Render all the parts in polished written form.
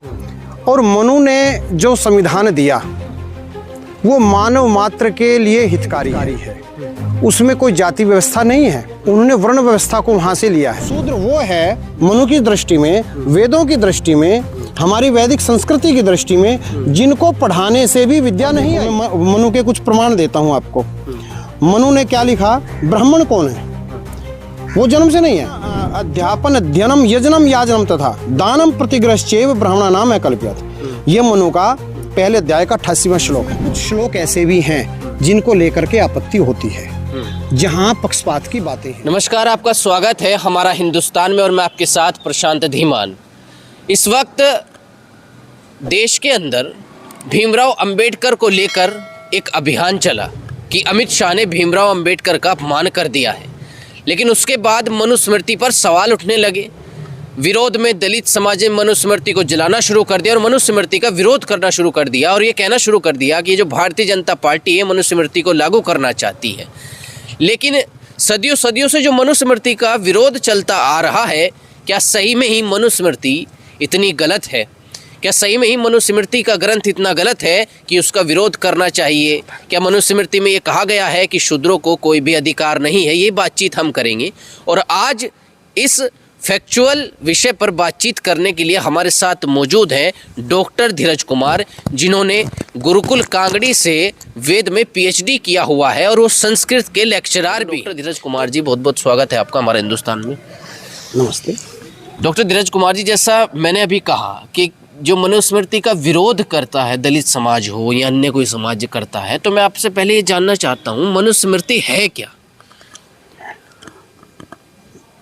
और मनु ने जो संविधान दिया वो मानव मात्र के लिए हितकारी है। उसमें कोई जाति व्यवस्था नहीं है। उन्होंने वर्ण व्यवस्था को वहां से लिया है। शूद्र वो है मनु की दृष्टि में, वेदों की दृष्टि में, हमारी वैदिक संस्कृति की दृष्टि में, जिनको पढ़ाने से भी विद्या नहीं है। मनु के कुछ प्रमाण देता हूं आपको। मनु ने क्या लिखा? ब्राह्मण कौन है? वो जन्म से नहीं है। अध्यापन अध्ययनम यजनम याजनम तथा दानम प्रतिग्रहश्चैव ब्राह्मणानाम अकल्प्यत। ये मनु का पहले अध्याय का 88वां श्लोक है। कुछ श्लोक ऐसे भी हैं जिनको लेकर के आपत्ति होती है, जहां पक्षपात की बातें हैं। नमस्कार, आपका स्वागत है हमारा हिंदुस्तान में और मैं आपके साथ प्रशांत धीमान। इस वक्त देश के अंदर भीमराव अंबेडकर को लेकर एक अभियान चला कि अमित शाह ने भीमराव अंबेडकर का अपमान कर दिया है, लेकिन उसके बाद मनुस्मृति पर सवाल उठने लगे। विरोध में दलित समाज ने मनुस्मृति को जलाना शुरू कर दिया और मनुस्मृति का विरोध करना शुरू कर दिया और ये कहना शुरू कर दिया कि ये जो भारतीय जनता पार्टी है मनुस्मृति को लागू करना चाहती है। लेकिन सदियों से जो मनुस्मृति का विरोध चलता आ रहा है, क्या सही में ही मनुस्मृति इतनी गलत है? क्या सही में ही मनुस्मृति का ग्रंथ इतना गलत है कि उसका विरोध करना चाहिए? क्या मनुस्मृति में ये कहा गया है कि शूद्रों को कोई भी अधिकार नहीं है? ये बातचीत हम करेंगे और आज इस फैक्चुअल विषय पर बातचीत करने के लिए हमारे साथ मौजूद हैं डॉक्टर धीरज कुमार, जिन्होंने गुरुकुल कांगड़ी से वेद में पीएचडी किया हुआ है और वो संस्कृत के लेक्चरर भी। डॉक्टर धीरज कुमार जी, बहुत बहुत स्वागत है आपका हमारे हिंदुस्तान में। नमस्ते डॉक्टर धीरज कुमार जी, जैसा मैंने अभी कहा कि जो मनुस्मृति का विरोध करता है, दलित समाज हो या अन्य कोई समाज करता है, तो मैं आपसे पहले ये जानना चाहता हूँ मनुस्मृति है क्या?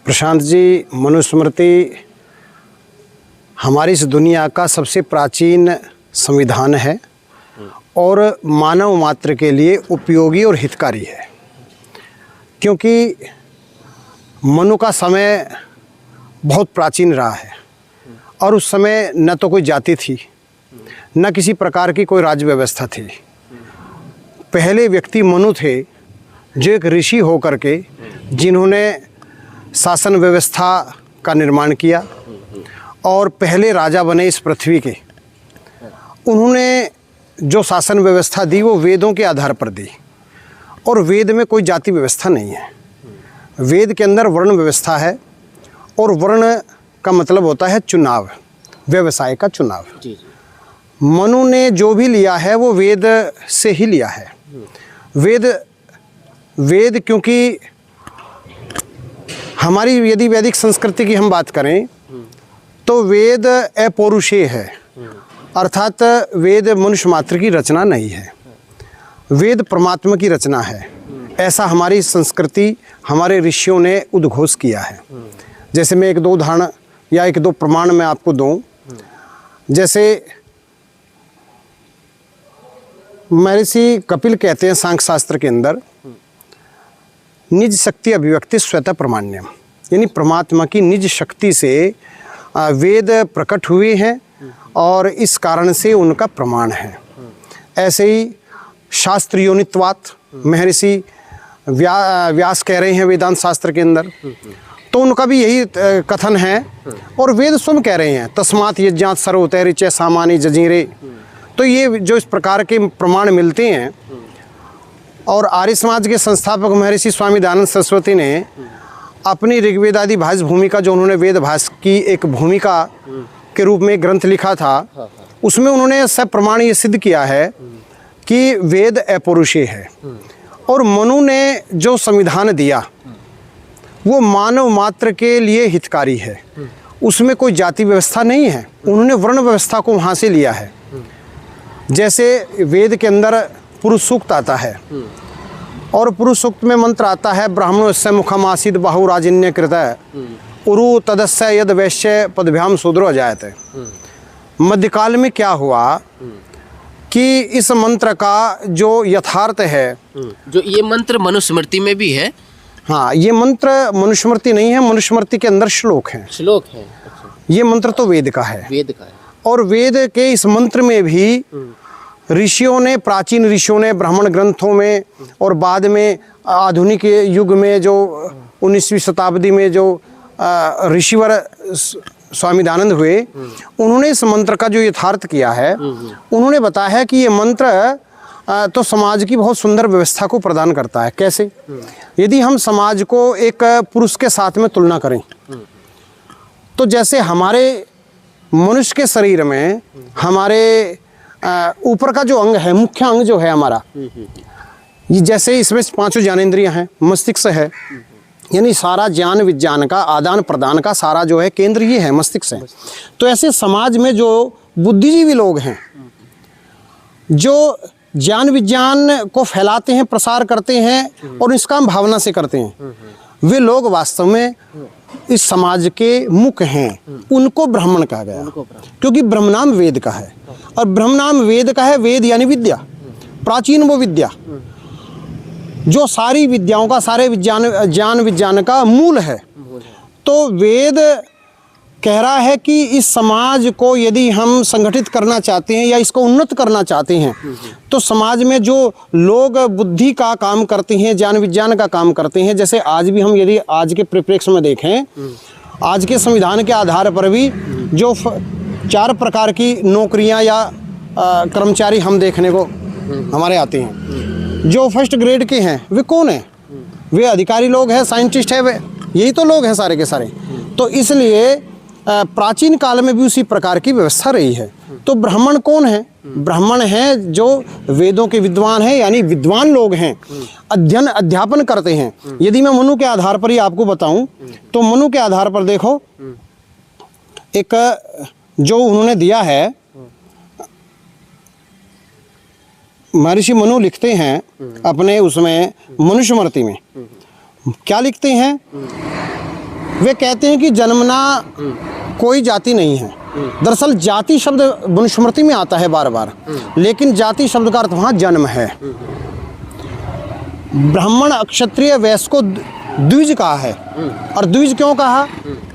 प्रशांत जी, मनुस्मृति हमारी इस दुनिया का सबसे प्राचीन संविधान है और मानव मात्र के लिए उपयोगी और हितकारी है। क्योंकि मनु का समय बहुत प्राचीन रहा है और उस समय न तो कोई जाति थी, न किसी प्रकार की कोई राज्य व्यवस्था थी। पहले व्यक्ति मनु थे जो एक ऋषि होकर के जिन्होंने शासन व्यवस्था का निर्माण किया और पहले राजा बने इस पृथ्वी के। उन्होंने जो शासन व्यवस्था दी वो वेदों के आधार पर दी और वेद में कोई जाति व्यवस्था नहीं है। वेद के अंदर वर्ण व्यवस्था है और वर्ण का मतलब होता है चुनाव, व्यवसाय का चुनाव। मनु ने जो भी लिया है वो वेद से ही लिया है। वेद क्योंकि हमारी यदि वैदिक संस्कृति की हम बात करें तो वेद अपौरुषेय है, अर्थात वेद मनुष्य मात्र की रचना नहीं है, वेद परमात्मा की रचना है। ऐसा हमारी संस्कृति, हमारे ऋषियों ने उद्घोष किया है। जैसे मैं एक दो उदाहरण या एक दो प्रमाण मैं आपको दूं। जैसे महर्षि कपिल कहते हैं सांख्य शास्त्र के अंदर, निज शक्ति अभिव्यक्ति स्वतः प्रमाण्यम, यानी परमात्मा की निज शक्ति से वेद प्रकट हुए हैं और इस कारण से उनका प्रमाण है। ऐसे ही शास्त्र योनित्वात् महर्षि व्यास कह रहे हैं वेदांत शास्त्र के अंदर, तो उनका भी यही कथन है और वेद स्वयं कह रहे हैं तस्मात् यज्ञात् सर्वोतय ऋचे सामान्य जजीरे। तो ये जो इस प्रकार के प्रमाण मिलते हैं। और आर्य समाज के संस्थापक महर्षि स्वामी दयानंद सरस्वती ने अपनी ऋग्वेदादि भाष्य भूमिका, जो उन्होंने वेद भाष्य की एक भूमिका के रूप में ग्रंथ लिखा था, उसमें उन्होंने सब प्रमाण ये सिद्ध किया है कि वेद अपौरुषेय है और मनु ने जो संविधान दिया वो मानव मात्र के लिए हितकारी है। उसमें कोई जाति व्यवस्था नहीं है। उन्होंने वर्ण व्यवस्था को वहाँ से लिया है। जैसे वेद के अंदर पुरुष सूक्त आता है और पुरुष सूक्त में मंत्र आता है ब्राह्मणोस्य मुखम आसीद बाहुराजिन्य कृत उरु तदस्य यद वैश्य पदभ्याम शूद्रो अजायते। मध्यकाल में क्या हुआ कि इस मंत्र का जो यथार्थ है, जो ये मंत्र मनुस्मृति में भी है। हाँ, ये मंत्र मनुस्मृति नहीं है, मनुस्मृति के अंदर श्लोक है। अच्छा। ये मंत्र तो वेद का है। और वेद के इस मंत्र में भी ऋषियों ने, प्राचीन ऋषियों ने ब्राह्मण ग्रंथों में और बाद में आधुनिक युग में जो 19वीं शताब्दी में जो ऋषिवर स्वामी दयानंद हुए, उन्होंने इस मंत्र का जो यथार्थ किया है, उन्होंने बताया है कि ये मंत्र तो समाज की बहुत सुंदर व्यवस्था को प्रदान करता है। कैसे? यदि हम समाज को एक पुरुष के साथ में तुलना करें तो जैसे हमारे मनुष्य के शरीर में हमारे ऊपर का जो अंग है, मुख्य अंग जो है हमारा, ये जैसे इसमें 5 ज्ञानेंद्रियां हैं, मस्तिष्क है, यानी सारा ज्ञान विज्ञान का आदान प्रदान का सारा जो है केंद्र ये है, मस्तिष्क है। तो ऐसे समाज में जो बुद्धिजीवी लोग हैं, जो ज्ञान विज्ञान को फैलाते हैं, प्रसार करते हैं और इसका हम भावना से करते हैं, वे लोग वास्तव में इस समाज के मुख हैं। उनको ब्राह्मण कहा गया, क्योंकि ब्रह्मनाम वेद का है, और ब्रह्मनाम वेद का है। वेद यानी विद्या, प्राचीन वो विद्या जो सारी विद्याओं का, सारे ज्ञान विज्ञान का मूल है। तो वेद कह रहा है कि इस समाज को यदि हम संगठित करना चाहते हैं या इसको उन्नत करना चाहते हैं, तो समाज में जो लोग बुद्धि का काम करते हैं, ज्ञान विज्ञान का काम करते हैं, जैसे आज भी हम यदि आज के परिप्रेक्ष्य में देखें, आज के संविधान के आधार पर भी जो 4 प्रकार की नौकरियां या कर्मचारी हम देखने को हमारे आते हैं, जो फर्स्ट ग्रेड के हैं वे कौन हैं? वे अधिकारी लोग हैं, साइंटिस्ट है, वे यही तो लोग हैं सारे के सारे। तो इसलिए प्राचीन काल में भी उसी प्रकार की व्यवस्था रही है। तो ब्राह्मण कौन है? ब्राह्मण हैं जो वेदों के विद्वान हैं, यानी विद्वान लोग हैं, अध्ययन अध्यापन करते हैं। यदि मैं मनु के आधार पर ही आपको बताऊं तो मनु के आधार पर देखो, एक जो उन्होंने दिया है, महर्षि मनु लिखते हैं अपने उसमें मनुस्मृति में, क्या लिखते हैं? वे कहते हैं कि जन्मना कोई जाति नहीं है। दरअसल जाति शब्द मनुस्मृति में आता है बार बार, लेकिन जाति शब्द का अर्थ वहाँ जन्म है। ब्राह्मण, क्षत्रिय, वैश्य को द्विज कहा है। और द्विज क्यों कहा?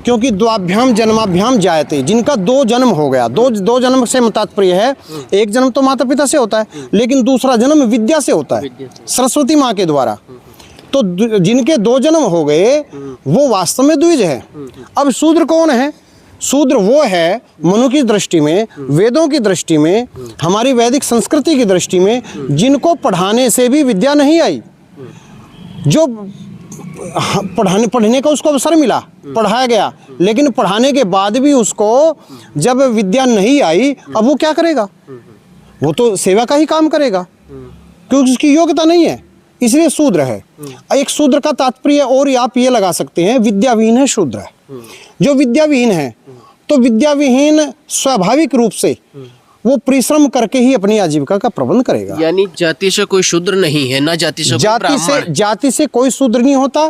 क्योंकि द्वाभ्याम जन्माभ्याम जायते, जिनका 2 जन्म हो गया। दो जन्म से तात्पर्य है, एक जन्म तो माता पिता से होता है, लेकिन दूसरा जन्म विद्या से होता है, सरस्वती माँ के द्वारा। तो जिनके 2 जन्म हो गए वो वास्तव में द्विज है। अब शूद्र कौन है? शूद्र वो है मनु की दृष्टि में, वेदों की दृष्टि में, हमारी वैदिक संस्कृति की दृष्टि में, जिनको पढ़ाने से भी विद्या नहीं आई, जो पढ़ने का उसको अवसर मिला, पढ़ाया गया, लेकिन पढ़ाने के बाद भी उसको जब विद्या नहीं आई, अब वो क्या करेगा? वो तो सेवा का ही काम करेगा, क्योंकि उसकी योग्यता नहीं है, इसलिए शूद्र है। एक शूद्र का तात्पर्य और आप ये लगा सकते हैं, विद्याविहीन है शूद्र है। जो विद्याविहीन है, तो विद्याविहीन स्वाभाविक रूप से वो परिश्रम करके ही अपनी आजीविका का प्रबंध करेगा। यानी जाति से कोई शूद्र नहीं है, ना जाति से कोई ब्राह्मण। जाति से कोई शूद्र नहीं होता।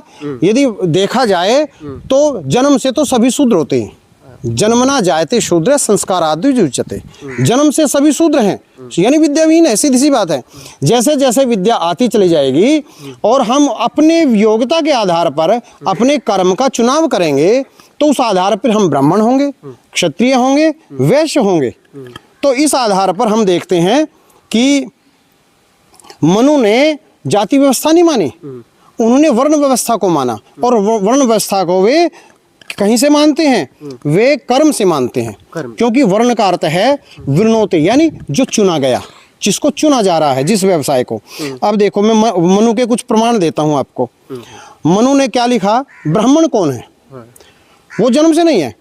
यदि देखा जाए तो जन्म से तो सभी शूद्र होते हैं। जन्मना जायते शूद्र संस्काराद्विज उच्यते, जन्म से सभी शूद्र हैं, यानी विद्याविहीन है, सीधी सी बात है। जैसे जैसे विद्या आती चली जाएगी और हम अपने योग्यता के आधार पर अपने कर्म का चुनाव करेंगे, तो उस आधार पर हम ब्राह्मण होंगे, क्षत्रिय होंगे, वैश्य होंगे। तो इस आधार पर हम देखते हैं कि मनु ने जाति व्यवस्था नहीं मानी, उन्होंने वर्ण व्यवस्था को माना। और वर्ण व्यवस्था को वे कहीं से मानते हैं? वे कर्म से मानते हैं, क्योंकि वर्ण का अर्थ है विर्णोते, यानी जो चुना गया, जिसको चुना जा रहा है, जिस व्यवसाय को। अब देखो, मैं मनु के कुछ प्रमाण देता हूं आपको। मनु ने क्या लिखा? ब्राह्मण कौन है? वो जन्म से नहीं है,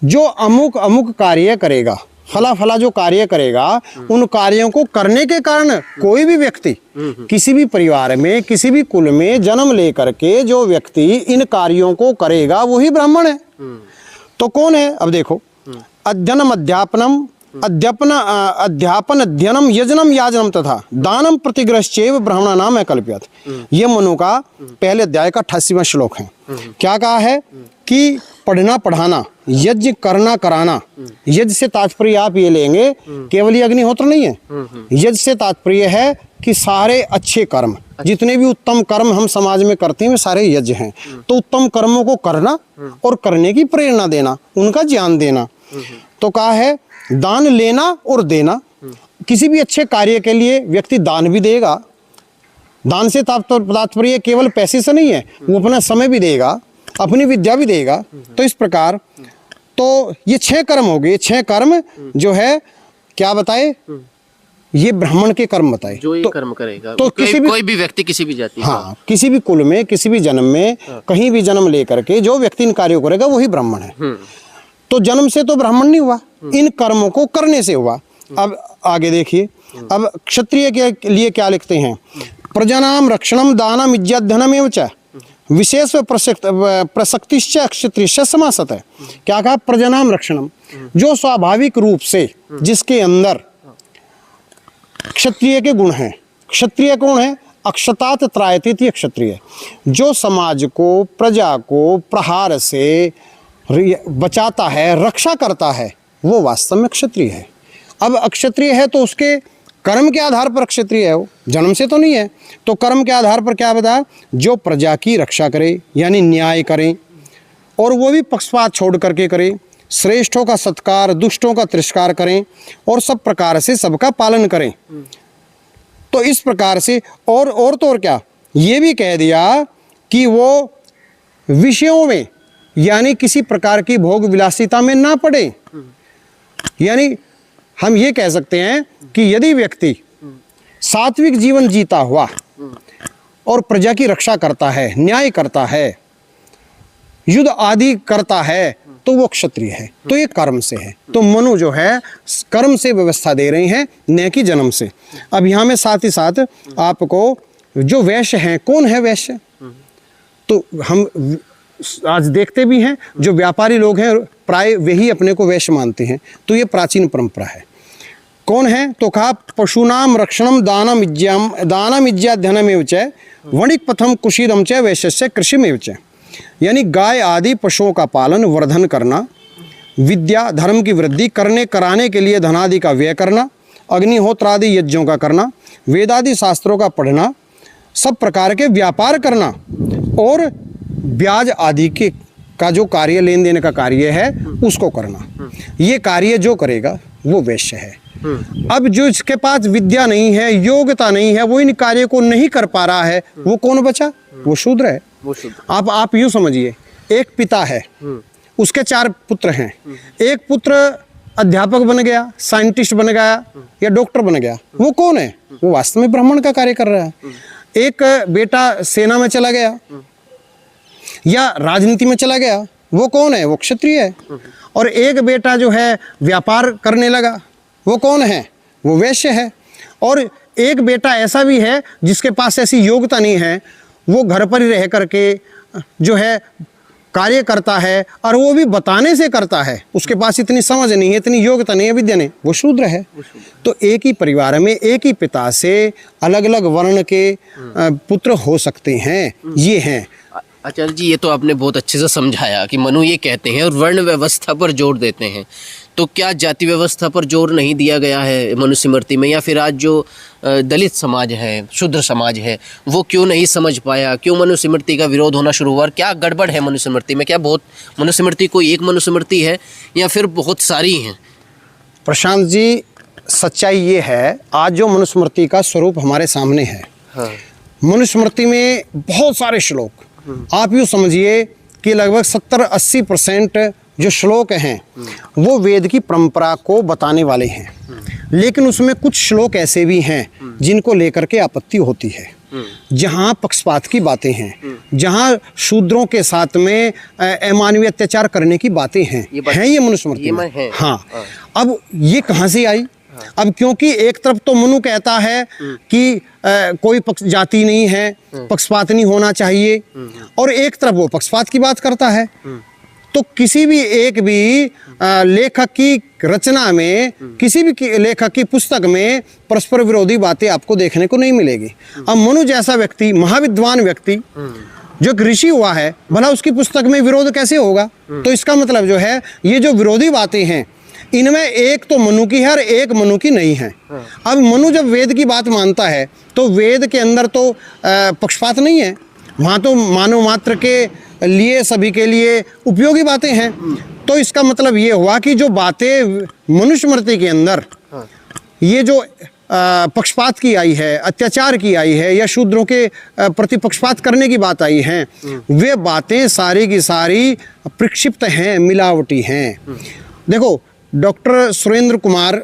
जो अमुक अमुक कार्य करेगा, फला फला जो कार्य करेगा, उन कार्यों को करने के कारण कोई भी व्यक्ति किसी भी परिवार में, किसी भी कुल में जन्म लेकर के जो व्यक्ति इन कार्यों को करेगा, वही ब्राह्मण है। तो कौन है? अब देखो, अध्ययनम अध्यापनम, अध्यापन अध्ययनम, यजनम याजनम तथा दानम प्रतिग्रहश्चैव ब्राह्मणा नाम है कल्प्यत। ये मनु का पहले अध्याय का 88वां श्लोक है। क्या कहा है? कि पढ़ना पढ़ाना, यज्ञ करना कराना। यज्ञ से तात्पर्य आप ये लेंगे, केवल ये अग्निहोत्र नहीं है। यज्ञ से तात्पर्य है कि सारे अच्छे कर्म, जितने भी उत्तम कर्म हम समाज में करते हैं, वे सारे यज्ञ हैं। तो उत्तम कर्मों को करना और करने की प्रेरणा देना, उनका ज्ञान देना। तो कहा है दान लेना और देना। किसी भी अच्छे कार्य के लिए व्यक्ति दान भी देगा। दान से तात्पर्य केवल पैसे से नहीं है, वो अपना समय भी देगा, अपनी विद्या भी देगा। तो इस प्रकार तो ये 6 कर्म हो गए। 6 कर्म जो है क्या बताए, ये ब्राह्मण के कर्म बताए। जो ये कर्म करेगा तो कोई भी व्यक्ति किसी भी जाति का, हाँ, किसी भी कुल में, किसी भी जन्म में, कहीं भी जन्म लेकर के जो व्यक्ति इन कार्यों करेगा वही ब्राह्मण है। तो जन्म से तो ब्राह्मण नहीं हुआ, इन कर्मों को करने से हुआ। अब आगे देखिए, अब क्षत्रिय के लिए क्या लिखते हैं, प्रजनाम रक्षणम दानम इज्जत धनमेव च विशेष प्रसक्तिश्च क्षत्रिय समासत है। क्या कहा, प्रजनाम रक्षणम, जो स्वाभाविक रूप से जिसके अंदर क्षत्रिय के गुण हैं। क्षत्रिय कौन है, अक्षतात त्रायती क्षत्रिय, जो समाज को, प्रजा को प्रहार से बचाता है, रक्षा करता है, वो वास्तव में क्षत्रिय है। अब अक्षत्रिय है तो उसके कर्म के आधार पर क्षत्रिय है, वो जन्म से तो नहीं है। तो कर्म के आधार पर क्या बताया, जो प्रजा की रक्षा करे यानी न्याय करें, और वो भी पक्षपात छोड़ करके करें, श्रेष्ठों का सत्कार, दुष्टों का तिरस्कार करें, और सब प्रकार से सबका पालन करें। तो इस प्रकार से और तो और क्या, ये भी कह दिया कि वो विषयों में यानी किसी प्रकार की भोग विलासिता में ना पड़े। यानी हम ये कह सकते हैं कि यदि व्यक्ति सात्विक जीवन जीता हुआ और प्रजा की रक्षा करता है, न्याय करता है, युद्ध आदि करता है, तो वो क्षत्रिय है। तो ये कर्म से है। तो मनु जो है कर्म से व्यवस्था दे रहे हैं, न कि जन्म से। अब यहाँ में साथ ही साथ आपको जो वैश्य हैं, कौन है वैश्य, तो हम आज देखते भी हैं जो व्यापारी लोग हैं प्राय वही अपने को वैश्य मानते हैं। तो ये प्राचीन परंपरा है। कौन है, तो कहा पशुनाम रक्षणम दानम इज्जाध्यनमेव च वणिक पथम कुशीदम च वैश्यस्य कृषिमेव च, यानी गाय आदि पशुओं का पालन वर्धन करना, विद्या धर्म की वृद्धि करने कराने के लिए धनादि का व्यय करना, अग्निहोत्रादि यज्ञों का करना, वेदादि शास्त्रों का पढ़ना, सब प्रकार के व्यापार करना, और ब्याज आदि के का जो कार्य, लेन देन का कार्य है उसको करना। ये कार्य जो करेगा वो वैश्य है। अब जो इसके पास विद्या नहीं है, योग्यता नहीं है, वो इन कार्य को नहीं कर पा रहा है, वो कौन बचा, वो शूद्र है। आप यूँ समझिए, एक पिता है, उसके 4 पुत्र हैं। एक पुत्र अध्यापक बन गया, साइंटिस्ट बन गया या डॉक्टर बन गया, वो कौन है, वो वास्तव में ब्राह्मण का कार्य कर रहा है। एक बेटा सेना में चला गया या राजनीति में चला गया, वो कौन है, वो क्षत्रिय है। और एक बेटा जो है व्यापार करने लगा, वो कौन है, वो वैश्य है। और एक बेटा ऐसा भी है जिसके पास ऐसी योग्यता नहीं है, वो घर पर ही रह करके जो है कार्य करता है, और वो भी बताने से करता है, उसके पास इतनी समझ नहीं है, इतनी योग्यता नहीं है, विद्या नहीं, वो शूद्र है। तो एक ही परिवार में एक ही पिता से अलग अलग वर्ण के पुत्र हो सकते हैं, ये हैं। आचार्य जी, ये तो आपने बहुत अच्छे से समझाया कि मनु ये कहते हैं और वर्ण व्यवस्था पर जोर देते हैं। तो क्या जाति व्यवस्था पर जोर नहीं दिया गया है मनुस्मृति में, या फिर आज जो दलित समाज है, शूद्र समाज है, वो क्यों नहीं समझ पाया, क्यों मनुस्मृति का विरोध होना शुरू हुआ, और क्या गड़बड़ है मनुस्मृति में? क्या बहुत मनुस्मृति कोई एक मनुस्मृति है या फिर बहुत सारी हैं? प्रशांत जी, सच्चाई ये है, आज जो मनुस्मृति का स्वरूप हमारे सामने है, हाँ। मनुस्मृति में बहुत सारे श्लोक, आप यूँ समझिए कि लगभग 70-80% जो श्लोक हैं वो वेद की परंपरा को बताने वाले हैं। लेकिन उसमें कुछ श्लोक ऐसे भी हैं जिनको लेकर के आपत्ति होती है, जहाँ पक्षपात की बातें हैं, जहाँ शूद्रों के साथ में अमानवीय अत्याचार करने की बातें हैं, ये मनुस्मृति में है। हाँ, अब ये कहाँ से आई? अब क्योंकि एक तरफ तो मनु कहता है कि कोई जाति नहीं है, पक्षपात नहीं होना चाहिए, और एक तरफ वो पक्षपात की बात करता है। तो किसी भी एक भी लेखक की रचना में, किसी भी लेखक की पुस्तक में परस्पर विरोधी बातें आपको देखने को नहीं मिलेगी। अब मनु जैसा व्यक्ति, महाविद्वान व्यक्ति, जो एक ऋषि हुआ है, भला उसकी पुस्तक में विरोध कैसे होगा? तो इसका मतलब जो है, ये जो विरोधी बातें हैं, इनमें एक तो मनु की है और एक मनु की नहीं है। अब मनु जब वेद की बात मानता है तो वेद के अंदर तो पक्षपात नहीं है, वहाँ तो मानव मात्र के लिए, सभी के लिए उपयोगी बातें हैं। तो इसका मतलब ये हुआ कि जो बातें मनुस्मृति के अंदर, ये जो पक्षपात की आई है, अत्याचार की आई है, या शूद्रों के प्रति पक्षपात करने की बात आई है, वे बातें सारी की सारी प्रक्षिप्त हैं, मिलावटी हैं। देखो, डॉक्टर सुरेंद्र कुमार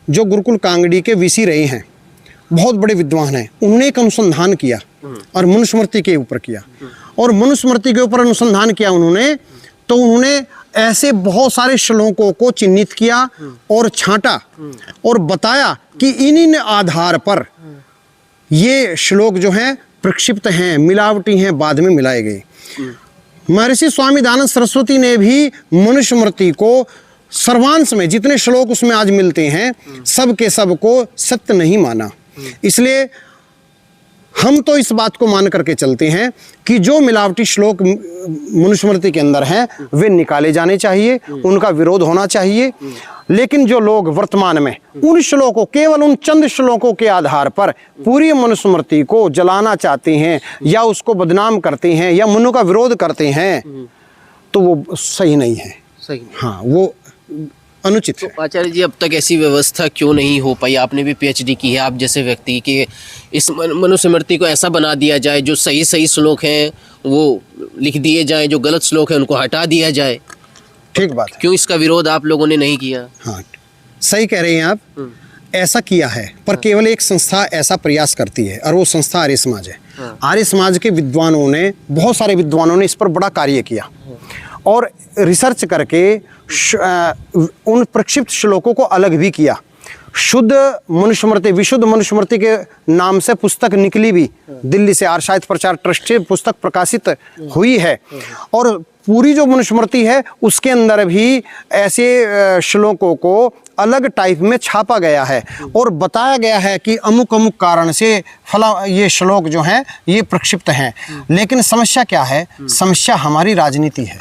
जो गुरुकुल कांगड़ी के वीसी रहे हैं, बहुत बड़े विद्वान हैं, उन्होंने एक अनुसंधान किया और मनुस्मृति के ऊपर किया, और मनुस्मृति के ऊपर अनुसंधान किया उन्होंने, तो उन्होंने ऐसे बहुत सारे श्लोकों को चिन्हित किया और छांटा और बताया कि इन आधार पर ये श्लोक जो हैं प्रक्षिप्त हैं, मिलावटी हैं, बाद में मिलाए गए। महर्षि स्वामी दयानंद सरस्वती ने भी मनुस्मृति को सर्वांश में जितने श्लोक उसमें आज मिलते हैं, सब के सब को सत्य नहीं माना। इसलिए हम तो इस बात को मान करके चलते हैं कि जो मिलावटी श्लोक मनुस्मृति के अंदर हैं वे निकाले जाने चाहिए, उनका विरोध होना चाहिए। लेकिन जो लोग वर्तमान में उन श्लोकों, केवल उन चंद श्लोकों के आधार पर पूरी मनुस्मृति को जलाना चाहते हैं या उसको बदनाम करते हैं या मनु का विरोध करते हैं, तो वो सही नहीं है। सही, हाँ, वो अनुचित है। तो आचार्य जी, अब तक ऐसी व्यवस्था क्यों नहीं हो पाई? आपने भी पीएचडी की है, आप जैसे व्यक्ति कि इस मनुस्मृति को ऐसा बना दिया जाए जो सही सही श्लोक हैं वो लिख दिए जाएं, जो गलत श्लोक हैं उनको हटा दिया जाए। ठीक बात है। क्यों इसका विरोध आप लोगों ने नहीं किया? हाँ, सही कह रहे हैं आप। ऐसा किया है, पर केवल एक संस्था ऐसा प्रयास करती है, और वो संस्था आर्य समाज है। आर्य समाज के विद्वानों ने, बहुत सारे विद्वानों ने इस पर बड़ा कार्य किया और रिसर्च करके उन प्रक्षिप्त श्लोकों को अलग भी किया। शुद्ध मनुस्मृति, विशुद्ध मनुस्मृति के नाम से पुस्तक निकली भी, दिल्ली से आर्य साहित्य प्रचार ट्रस्ट से पुस्तक प्रकाशित हुई है, और पूरी जो मनुस्मृति है उसके अंदर भी ऐसे श्लोकों को अलग टाइप में छापा गया है और बताया गया है कि अमुक अमुक कारण से फला ये श्लोक जो हैं ये प्रक्षिप्त हैं। लेकिन समस्या क्या है? समस्या हमारी राजनीति है।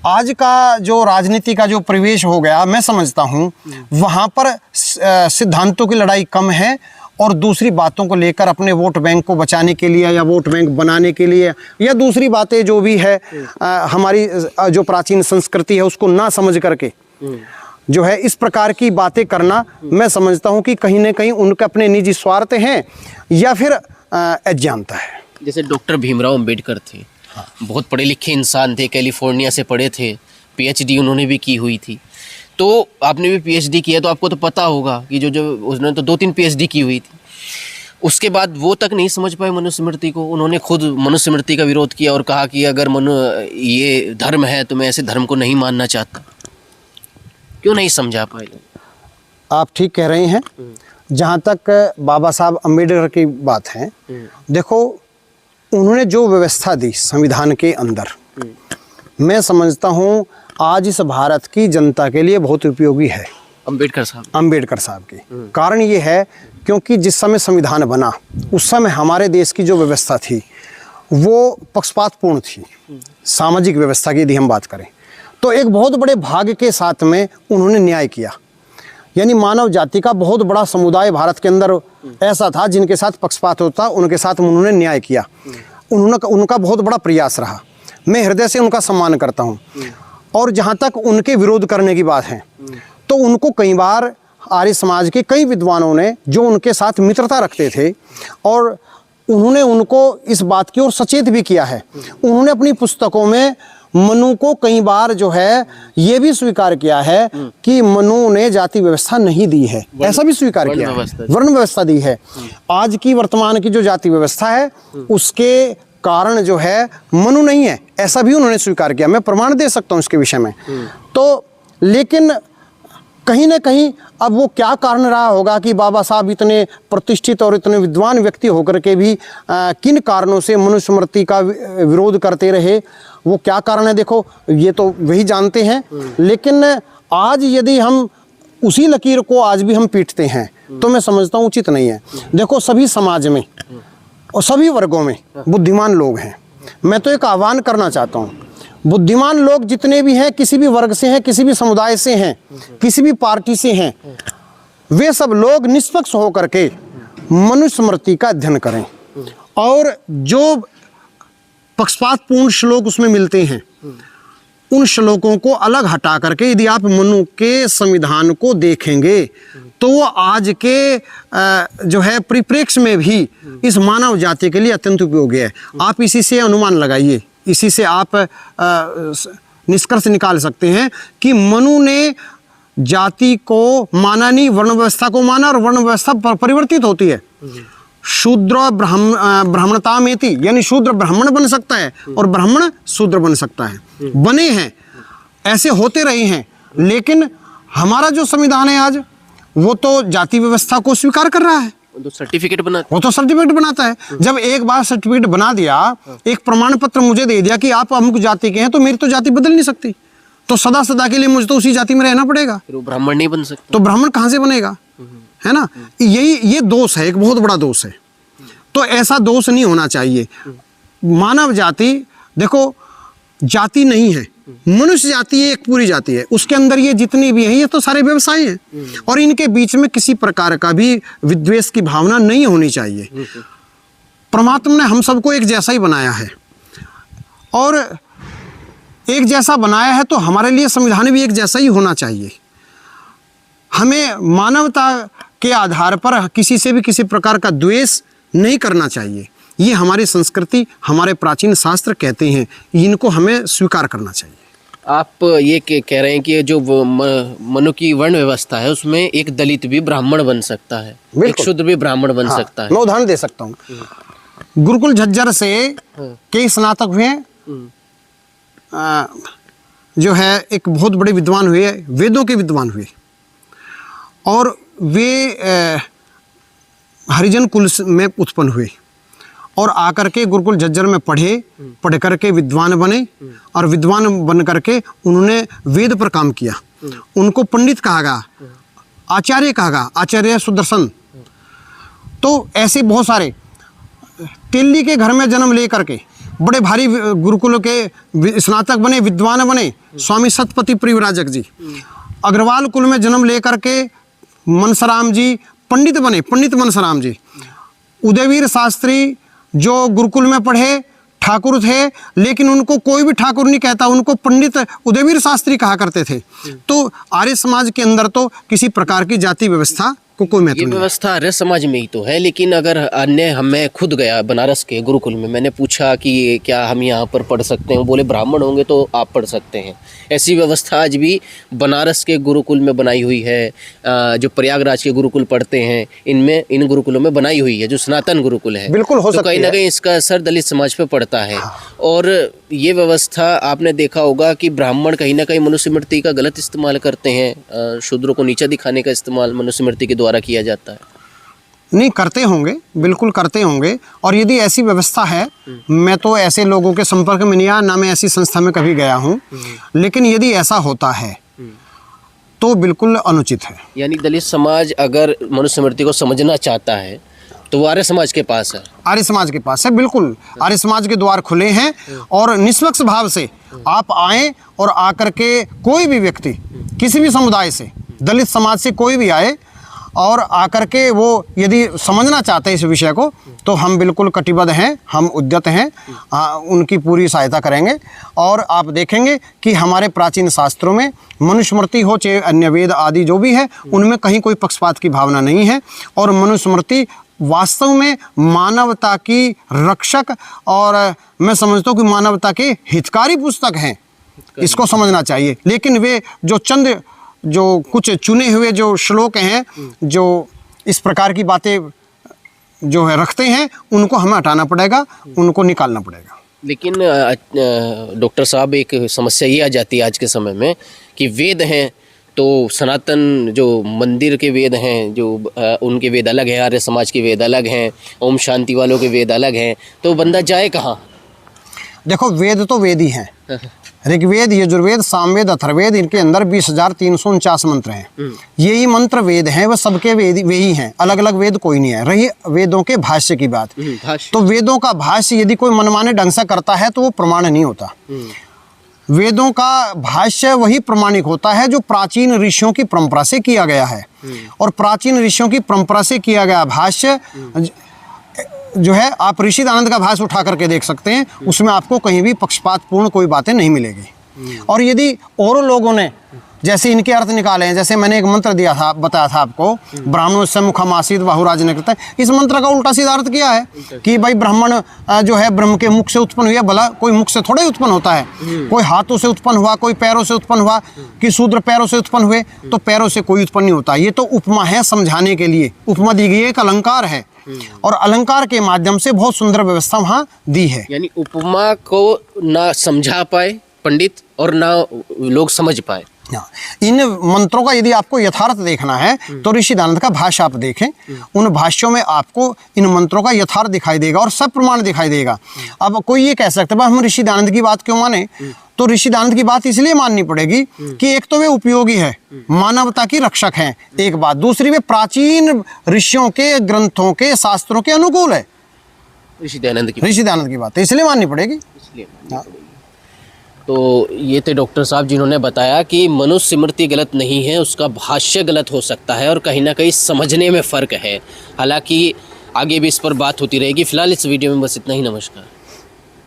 आज का जो राजनीति का जो प्रवेश हो गया, मैं समझता हूँ वहाँ पर सिद्धांतों की लड़ाई कम है, और दूसरी बातों को लेकर अपने वोट बैंक को बचाने के लिए या वोट बैंक बनाने के लिए या दूसरी बातें जो भी है, हमारी जो प्राचीन संस्कृति है उसको ना समझ करके जो है इस प्रकार की बातें करना, मैं समझता हूँ कि कहीं ना कहीं उनके अपने निजी स्वार्थ हैं या फिर अज्ञानता है। जैसे डॉक्टर भीमराव अंबेडकर थे, बहुत पढ़े लिखे इंसान थे, कैलिफोर्निया से पढ़े थे, पीएचडी उन्होंने भी की हुई थी। तो आपने भी पीएचडी किया, तो आपको तो पता होगा कि जो उन्होंने तो 2-3 पीएचडी की हुई थी। उसके बाद वो तक नहीं समझ पाए मनुस्मृति को। उन्होंने खुद मनुस्मृति का विरोध किया और कहा कि अगर ये धर्म है तो मैं ऐसे धर्म को नहीं मानना चाहता। क्यों नहीं समझा पाए? आप ठीक कह रहे हैं। जहाँ तक बाबा साहब अम्बेडकर की बात है, देखो उन्होंने जो व्यवस्था दी संविधान के अंदर, मैं समझता हूँ आज इस भारत की जनता के लिए बहुत उपयोगी है। अम्बेडकर साहब की कारण ये है क्योंकि जिस समय संविधान बना उस समय हमारे देश की जो व्यवस्था थी वो पक्षपातपूर्ण थी। सामाजिक व्यवस्था की यदि हम बात करें तो एक बहुत बड़े भाग के साथ में उन्होंने न्याय किया, यानी मानव जाति का बहुत बड़ा समुदाय भारत के अंदर ऐसा था जिनके साथ पक्षपात होता, उनके साथ उन्होंने न्याय किया। उनका बहुत बड़ा प्रयास रहा, मैं हृदय से उनका सम्मान करता हूँ। और जहाँ तक उनके विरोध करने की बात है तो उनको कई बार आर्य समाज के कई विद्वानों ने जो उनके साथ मित्रता रखते थे और उन्होंने उनको इस बात की ओर सचेत भी किया है। उन्होंने अपनी पुस्तकों में मनु को कई बार जो है ये भी स्वीकार किया है कि मनु ने जाति व्यवस्था नहीं दी है, ऐसा भी स्वीकार किया है, वर्ण व्यवस्था दी है। आज की वर्तमान की जो जाति व्यवस्था है उसके कारण जो है मनु नहीं है, ऐसा भी उन्होंने स्वीकार किया। मैं प्रमाण दे सकता हूँ इसके विषय में। तो लेकिन कहीं ना कहीं अब वो क्या कारण रहा होगा कि बाबा साहब इतने प्रतिष्ठित और इतने विद्वान व्यक्ति होकर के भी किन कारणों से मनुस्मृति का विरोध करते रहे, वो क्या कारण है देखो ये तो वही जानते हैं। लेकिन आज यदि हम उसी लकीर को आज भी हम पीटते हैं तो मैं समझता हूँ उचित नहीं है। देखो सभी समाज में और सभी वर्गों में बुद्धिमान लोग हैं। मैं तो एक आह्वान करना चाहता हूँ, बुद्धिमान लोग जितने भी हैं, किसी भी वर्ग से हैं, किसी भी समुदाय से हैं, किसी भी पार्टी से हैं, वे सब लोग निष्पक्ष होकर के मनुस्मृति का अध्ययन करें और जो पक्षपातपूर्ण श्लोक उसमें मिलते हैं उन श्लोकों को अलग हटा करके यदि आप मनु के संविधान को देखेंगे तो वो आज के जो है परिप्रेक्ष्य में भी इस मानव जाति के लिए अत्यंत उपयोगी है। आप इसी से अनुमान लगाइए, इसी से आप निष्कर्ष निकाल सकते हैं कि मनु ने जाति को माना नहीं, वर्ण व्यवस्था को माना, और वर्ण व्यवस्था परिवर्तित होती है। शूद्र ब्राह्मणता में थी, यानी शूद्र ब्राह्मण बन सकता है और ब्राह्मण शूद्र बन सकता है, बने हैं, ऐसे होते रहे हैं। लेकिन हमारा जो संविधान है आज, वो तो जाति व्यवस्था को स्वीकार कर रहा है, तो सर्टिफिकेट बनाता वो तो सर्टिफिकेट बनाता है। जब एक बार सर्टिफिकेट बना दिया, एक प्रमाण पत्र मुझे दे दिया कि आप अमुक जाति के हैं, तो मेरी तो जाति बदल नहीं सकती, तो सदा सदा के लिए मुझे तो उसी जाति में रहना पड़ेगा। फिर वो ब्राह्मण नहीं बन सकता, तो ब्राह्मण कहाँ से बनेगा, है ना। ये दोष है, एक बहुत बड़ा दोष है। तो ऐसा दोष नहीं होना चाहिए। मानव जाति देखो जाति नहीं है, मनुष्य जाति एक पूरी जाति है, उसके अंदर ये जितनी भी है ये तो सारे व्यवसाय हैं, और इनके बीच में किसी प्रकार का भी विद्वेष की भावना नहीं होनी चाहिए। परमात्मा ने हम सबको एक जैसा ही बनाया है, और एक जैसा बनाया है तो हमारे लिए संविधान भी एक जैसा ही होना चाहिए। हमें मानवता के आधार पर किसी से भी किसी प्रकार का द्वेष नहीं करना चाहिए। ये हमारी संस्कृति, हमारे प्राचीन शास्त्र कहते हैं, इनको हमें स्वीकार करना चाहिए। आप ये कह रहे हैं कि जो मनु की वर्ण व्यवस्था है उसमें एक दलित भी ब्राह्मण बन सकता है, एक शूद्र भी ब्राह्मण बन सकता है। मैं उदाहरण दे सकता हूँ। गुरुकुल झज्जर से कई स्नातक हुए, जो है एक बहुत बड़े विद्वान हुए, वेदों के विद्वान हुए, और वे हरिजन कुल में उत्पन्न हुए और आकर के गुरुकुल झज्जर में पढ़ करके विद्वान बने, और विद्वान बन करके उन्होंने वेद पर काम किया। उनको पंडित कहा गया, आचार्य कहा गया, आचार्य सुदर्शन। तो ऐसे बहुत सारे, तेली के घर में जन्म ले करके बड़े भारी गुरुकुलों के स्नातक बने, विद्वान बने, स्वामी सतपति प्रियव्राजक जी। अग्रवाल कुल में जन्म ले करके मनसराम जी पंडित बने, पंडित मनसराम जी। उदयवीर शास्त्री जो गुरुकुल में पढ़े, ठाकुर थे, लेकिन उनको कोई भी ठाकुर नहीं कहता, उनको पंडित उदयवीर शास्त्री कहा करते थे। तो आर्य समाज के अंदर तो किसी प्रकार की जाति व्यवस्था को कोई महत्व नहीं। व्यवस्था आर्य समाज में ही तो है, लेकिन अगर अन्य मैं खुद गया बनारस के गुरुकुल में, मैंने पूछा कि क्या हम यहाँ पर पढ़ सकते हैं, बोले ब्राह्मण होंगे तो आप पढ़ सकते हैं। ऐसी व्यवस्था आज भी बनारस के गुरुकुल में बनाई हुई है। जो प्रयागराज के गुरुकुल पढ़ते हैं, इनमें इन गुरुकुलों में बनाई हुई है, जो सनातन गुरुकुल है। बिल्कुल हो सकती है। कहीं ना कहीं इसका असर दलित समाज पे पड़ता है। और ये व्यवस्था आपने देखा होगा कि ब्राह्मण कहीं ना कहीं मनुस्मृति का गलत इस्तेमाल करते हैं, शूद्रों को नीचा दिखाने का इस्तेमाल मनुस्मृति के द्वारा किया जाता है। नहीं करते होंगे, बिल्कुल करते होंगे। और यदि ऐसी व्यवस्था है, मैं तो ऐसे लोगों के संपर्क में नहीं आया, ना मैं ऐसी संस्था में कभी गया हूँ, लेकिन यदि ऐसा होता है तो बिल्कुल अनुचित है। यानी दलित समाज अगर मनुस्मृति को समझना चाहता है तो वो आर्य समाज के पास है, आर्य समाज के पास है। बिल्कुल आर्य समाज के द्वार खुले हैं, और निष्पक्ष भाव से आप आए, और आकर के कोई भी व्यक्ति किसी भी समुदाय से, दलित समाज से कोई भी आए और आकर के वो यदि समझना चाहते हैं इस विषय को, तो हम बिल्कुल कटिबद्ध हैं, हम उद्यत हैं, उनकी पूरी सहायता करेंगे। और आप देखेंगे कि हमारे प्राचीन शास्त्रों में मनुस्मृति हो चाहे अन्य वेद आदि जो भी है, उनमें कहीं कोई पक्षपात की भावना नहीं है। और मनुस्मृति वास्तव में मानवता की रक्षक, और मैं समझता हूँ कि मानवता के हितकारी पुस्तक हैं, इसको समझना चाहिए। लेकिन वे जो कुछ चुने हुए जो श्लोक हैं, जो इस प्रकार की बातें जो है रखते हैं, उनको हमें हटाना पड़ेगा, उनको निकालना पड़ेगा। लेकिन डॉक्टर साहब, एक समस्या ये आ जाती है आज के समय में कि वेद हैं तो सनातन जो मंदिर के वेद हैं, जो उनके वेद अलग हैं, आर्य समाज के वेद अलग हैं, ओम शांति वालों के वेद अलग हैं, तो बंदा जाए कहाँ? देखो वेद तो वेद ही हैं। ऋग्वेद, यजुर्वेद, सामवेद, अथर्ववेद, इनके अंदर 20,349 मंत्र हैं। यही मंत्र वेद हैं, वह सबके वेद वे ही हैं, अलग अलग वेद कोई नहीं है। रही वेदों के भाष्य की बात, तो वेदों का भाष्य यदि कोई मनमाने ढंग से करता है तो वो प्रमाण नहीं होता। वेदों का भाष्य वही प्रमाणिक होता है जो प्राचीन ऋषियों की परंपरा से किया गया है। और प्राचीन ऋषियों की परंपरा से किया गया भाष्य जो है, आप ऋषि आनंद का भाष्य उठा करके देख सकते हैं, उसमें आपको कहीं भी पक्षपातपूर्ण कोई बातें नहीं मिलेगी। और यदि और लोगों ने जैसे इनके अर्थ निकाले हैं, जैसे मैंने एक मंत्र दिया था, बताया था आपको, ब्राह्मणों से मुखमासीत बाहुराज ने करता है, इस मंत्र का उल्टा सीधा अर्थ किया है कि भाई ब्राह्मण जो है ब्रह्म के मुख से उत्पन्न हुआ। भला कोई मुख से थोड़ा ही उत्पन्न होता है, कोई हाथों से उत्पन्न हुआ, कोई पैरों से उत्पन्न हुआ, कि शूद्र पैरों से उत्पन्न हुए, तो पैरों से कोई उत्पन्न नहीं होता। ये तो उपमा है, समझाने के लिए उपमा दी गई है, एक अलंकार है, और अलंकार के माध्यम से बहुत सुंदर व्यवस्था वहाँ दी है। यानी उपमा को ना समझा पाए पंडित और ना लोग समझ पाए। इन मंत्रों का यदि आपको यथार्थ देखना है तो ऋषि दयानंद का भाष्य आप देखें, उन भाष्यों में आपको इन मंत्रों का यथार्थ दिखाई देगा और सब प्रमाण दिखाई देगा। अब कोई ये कह सकता है हम ऋषि दयानंद की बात क्यों माने, तो ऋषि दयानंद की बात इसलिए माननी पड़ेगी कि एक तो वे उपयोगी है, मानवता की रक्षक हैं, एक बात, दूसरी वे प्राचीन ऋषियों के ग्रंथों के शास्त्रों के अनुकूल है। ऋषि दयानंद की बात इसलिए माननी पड़ेगी। इसलिए तो ये थे डॉक्टर साहब जिन्होंने बताया कि मनुष्य स्मृति गलत नहीं है, उसका भाष्य गलत हो सकता है और कहीं ना कहीं समझने में फ़र्क है। हालांकि आगे भी इस पर बात होती रहेगी। फिलहाल इस वीडियो में बस इतना ही। नमस्कार।